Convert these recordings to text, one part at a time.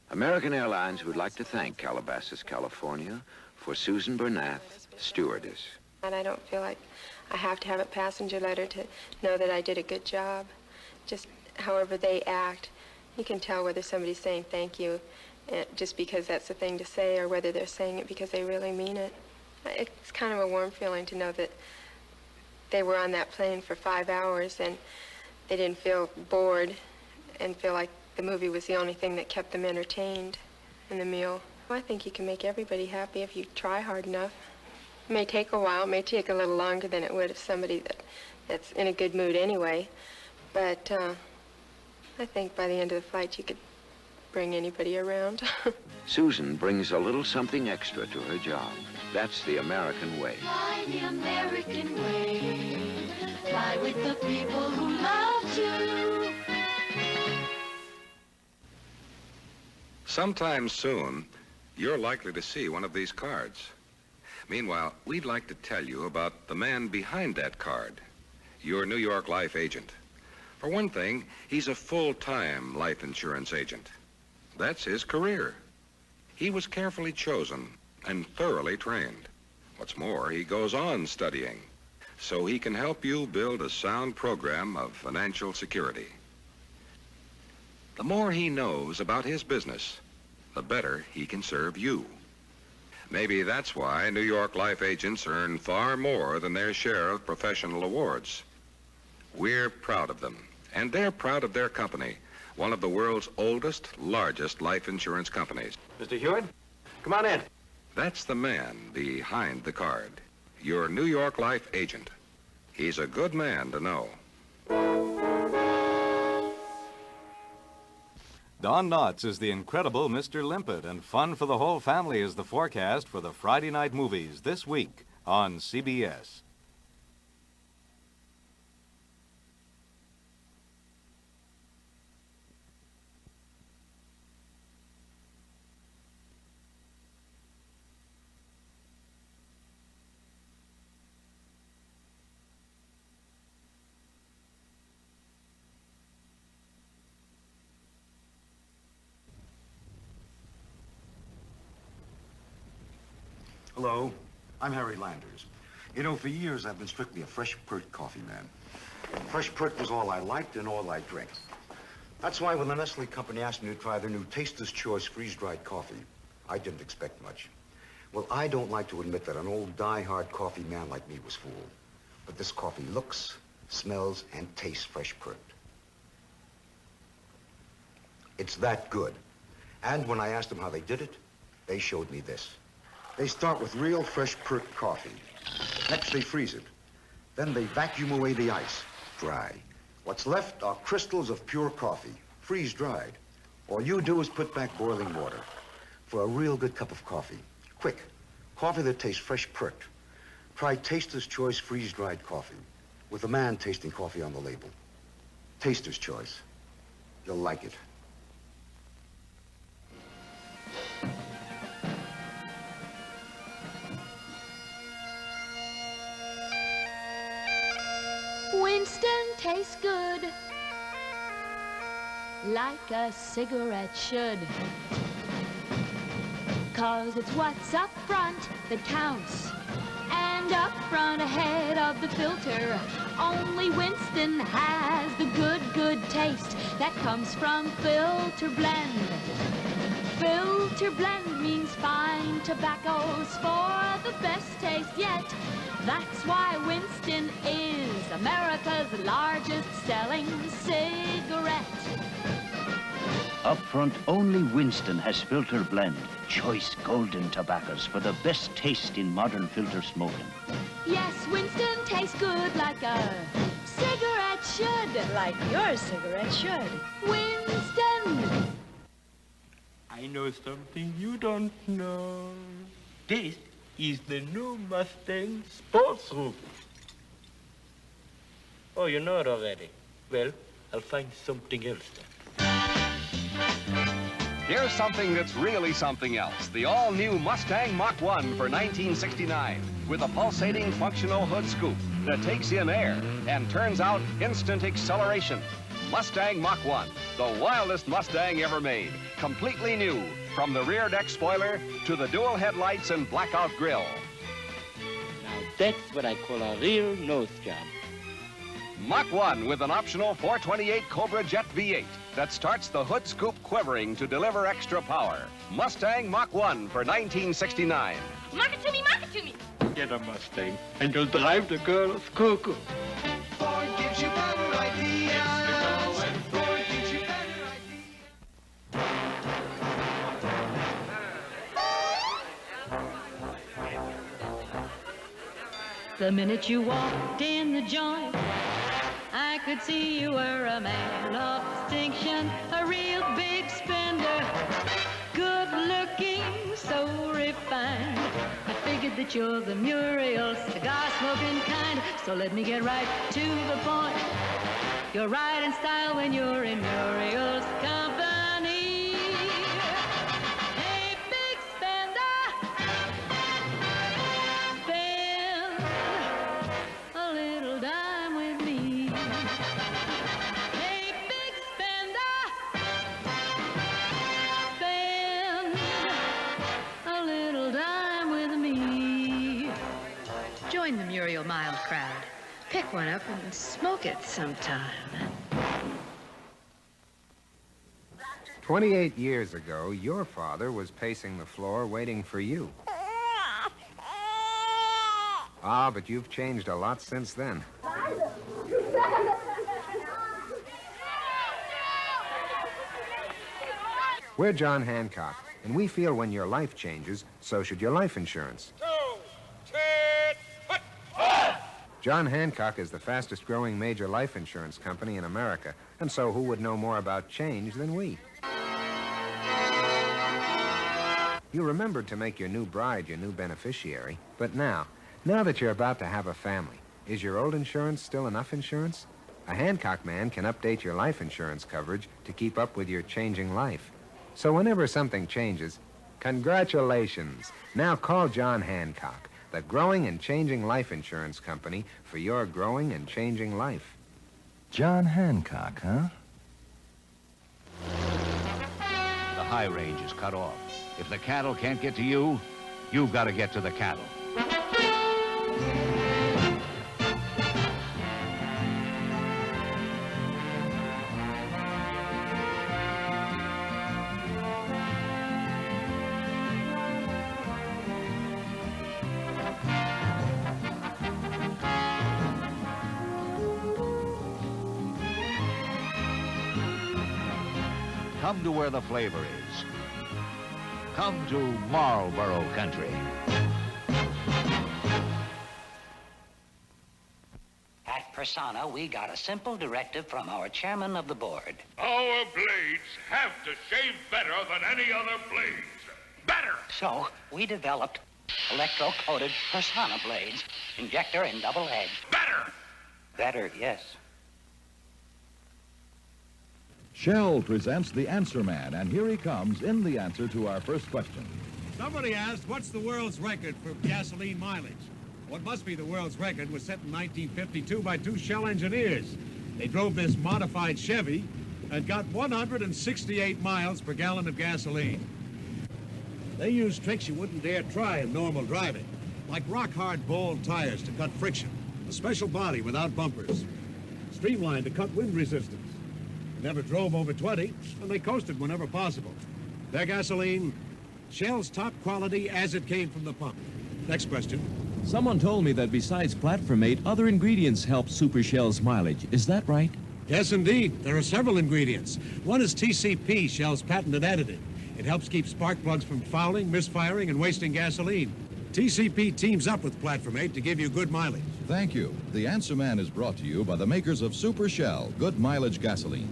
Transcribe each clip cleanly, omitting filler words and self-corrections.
American Airlines would like to thank Calabasas, California, for Susan Bernath, stewardess. And I don't feel like I have to have a passenger letter to know that I did a good job. Just however they act, you can tell whether somebody's saying thank you just because that's the thing to say, or whether they're saying it because they really mean it. It's kind of a warm feeling to know that they were on that plane for 5 hours and they didn't feel bored and feel like the movie was the only thing that kept them entertained in the meal. I think you can make everybody happy if you try hard enough. It may take a while, it may take a little longer than it would if somebody that's in a good mood anyway, but I think by the end of the flight you could bring anybody around. Susan brings a little something extra to her job. That's the American way. Fly the American way. Fly with the people who love you. Sometime soon, you're likely to see one of these cards. Meanwhile, we'd like to tell you about the man behind that card, your New York Life agent. For one thing, he's a full-time life insurance agent. That's his career. He was carefully chosen and thoroughly trained. What's more, he goes on studying so he can help you build a sound program of financial security. The more he knows about his business, the better he can serve you. Maybe that's why New York Life agents earn far more than their share of professional awards. We're proud of them, and they're proud of their company, one of the world's oldest, largest life insurance companies. Mr. Hewitt, come on in. That's the man behind the card, your New York Life agent. He's a good man to know. Don Knotts is the incredible Mr. Limpet, and fun for the whole family is the forecast for the Friday night movies this week on CBS. Hello, I'm Harry Landers. You know, for years I've been strictly a fresh pert coffee man. Fresh pert was all I liked and all I drank. That's why when the Nestle company asked me to try their new Taster's Choice freeze-dried coffee, I didn't expect much. Well, I don't like to admit that an old die-hard coffee man like me was fooled. But this coffee looks, smells, and tastes fresh pert. It's that good. And when I asked them how they did it, they showed me this. They start with real fresh pert coffee. Next, they freeze it. Then they vacuum away the ice, dry. What's left are crystals of pure coffee, freeze-dried. All you do is put back boiling water for a real good cup of coffee. Quick, coffee that tastes fresh pert. Try Taster's Choice freeze-dried coffee with the man tasting coffee on the label. Taster's Choice. You'll like it. Winston tastes good, like a cigarette should. 'Cause it's what's up front that counts. And up front ahead of the filter, only Winston has the good taste that comes from filter blend. Filter blend means fine tobaccos for the best taste yet. That's why Winston is America's largest selling cigarette. Up front, only Winston has filter blend, choice golden tobaccos for the best taste in modern filter smoking. Yes, Winston tastes good like a cigarette should. Like your cigarette should. Winston! I know something you don't know. This is the new Mustang sports roof. Oh, you know it already. Well, I'll find something else then. Here's something that's really something else. The all-new Mustang Mach 1 for 1969 with a pulsating functional hood scoop that takes in air and turns out instant acceleration. Mustang Mach 1, the wildest Mustang ever made. Completely new, from the rear deck spoiler to the dual headlights and blackout grille. Now that's what I call a real nose job. Mach 1 with an optional 428 Cobra Jet V8 that starts the hood scoop quivering to deliver extra power. Mustang Mach 1 for 1969. Mark it to me, mark it to me. Get a Mustang, and you'll drive the girls cuckoo. Ford gives you better ideas. Ford gives you better ideas. The minute you walked in the joint, I could see you were a man of distinction, a real big spender, good looking, so refined. I figured that you're the Muriel cigar smoking kind, so let me get right to the point. You're right in style when you're in Muriel's company. Hey, big spender, spend a little dime with me. Hey, big spender, spend a little dime with me. Join the Muriel Mild crowd. Pick one up and smoke it sometime. 28 years ago, your father was pacing the floor waiting for you. Ah, but you've changed a lot since then. We're John Hancock, and we feel when your life changes, so should your life insurance. John Hancock is the fastest-growing major life insurance company in America, and so who would know more about change than we? You remembered to make your new bride your new beneficiary, but now that you're about to have a family, is your old insurance still enough insurance? A Hancock man can update your life insurance coverage to keep up with your changing life. So whenever something changes, congratulations! Now call John Hancock, the growing and changing life insurance company for your growing and changing life. John Hancock, huh? The high range is cut off. If the cattle can't get to you, you've got to get to the cattle. Come to where the flavor is. Come to Marlboro country. At Personna, we got a simple directive from our chairman of the board. Our blades have to shave better than any other blades. Better! So, we developed electro-coated Personna blades, injector and double-edged. Better! Better, yes. Shell presents The Answer Man, and here he comes in the answer to our first question. Somebody asked, what's the world's record for gasoline mileage? What must be the world's record was set in 1952 by two Shell engineers. They drove this modified Chevy and got 168 miles per gallon of gasoline. They used tricks you wouldn't dare try in normal driving, like rock-hard ball tires to cut friction, a special body without bumpers, streamlined to cut wind resistance. Never drove over 20, and they coasted whenever possible. Their gasoline, Shell's top quality as it came from the pump. Next question. Someone told me that besides platformate, other ingredients help Super Shell's mileage. Is that right? Yes, indeed. There are several ingredients. One is TCP, Shell's patented additive. It helps keep spark plugs from fouling, misfiring, and wasting gasoline. TCP teams up with platformate to give you good mileage. Thank you. The Answer Man is brought to you by the makers of Super Shell, good mileage gasoline.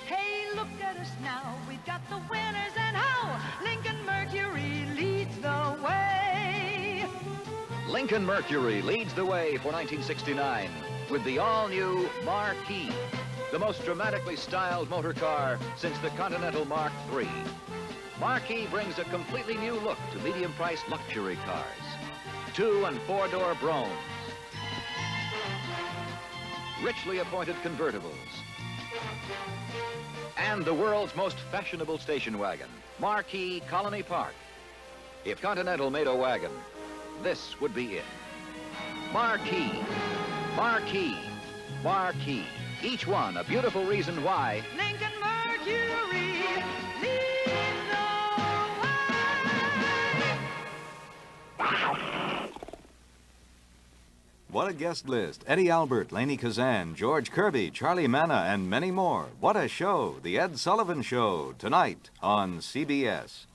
Hey, look at us now. We've got the winners, and how Lincoln-Mercury leads the way. Lincoln-Mercury leads the way for 1969 with the all-new Marquis, the most dramatically styled motor car since the Continental Mark III. Marquis brings a completely new look to medium-priced luxury cars. 2- and 4-door Bromes, richly appointed convertibles, and the world's most fashionable station wagon, Marquis Colony Park. If Continental made a wagon, this would be it. Marquis, Marquis, Marquis. Each one a beautiful reason why Lincoln-Mercury leads the way. What a guest list. Eddie Albert, Laney Kazan, George Kirby, Charlie Manna, and many more. What a show. The Ed Sullivan Show, tonight on CBS.